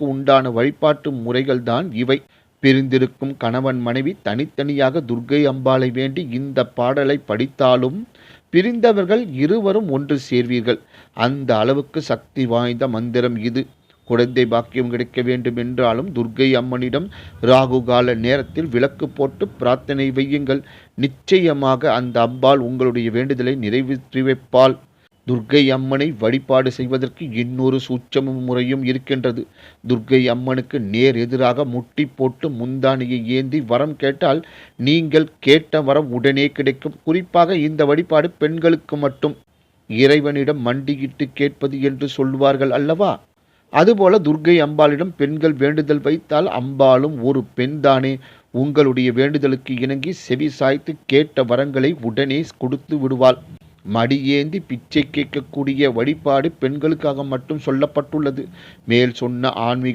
உண்டான வழிபாட்டு முறைகள்தான் இவை. பிரிந்திருக்கும் கணவன் மனைவி தனித்தனியாக துர்க்கை அம்பாளை வேண்டி இந்த பாடலை படித்தாலும் பிரிந்தவர்கள் இருவரும் ஒன்று சேர்வீர்கள். அந்த அளவுக்கு சக்தி வாய்ந்த மந்திரம் இது. குழந்தை பாக்கியம் கிடைக்க வேண்டும் என்றாலும் துர்க்கை அம்மனிடம் ராகு கால நேரத்தில் விளக்கு போட்டு பிரார்த்தனை வையுங்கள். நிச்சயமாக அந்த அம்பாள் உங்களுடைய வேண்டுதலை நிறைவேற்றி வைப்பாள். துர்க்கை அம்மனை வழிபாடு செய்வதற்கு இன்னொரு சூட்சம முறையும் இருக்கின்றது. துர்க்கை அம்மனுக்கு நேர் எதிராக முட்டி போட்டு முந்தானியை ஏந்தி வரம் கேட்டால் நீங்கள் கேட்ட வரம் உடனே கிடைக்கும். குறிப்பாக இந்த வழிபாடு பெண்களுக்கு மட்டும். இறைவனிடம் மண்டியிட்டு கேட்பது என்று சொல்வார்கள் அல்லவா? அதுபோல துர்க்கை அம்பாளிடம் பெண்கள் வேண்டுதல் வைத்தால் அம்பாளும் ஒரு பெண்தானே. உங்களுடைய வேண்டுதலுக்கு இணங்கி செவி சாய்த்து கேட்ட வரங்களை உடனே கொடுத்து விடுவாள். மடியேந்தி பிச்சை கேட்கக்கூடிய வழிபாடு பெண்களுக்காக மட்டும் சொல்லப்பட்டுள்ளது. மேல் சொன்ன ஆன்மீக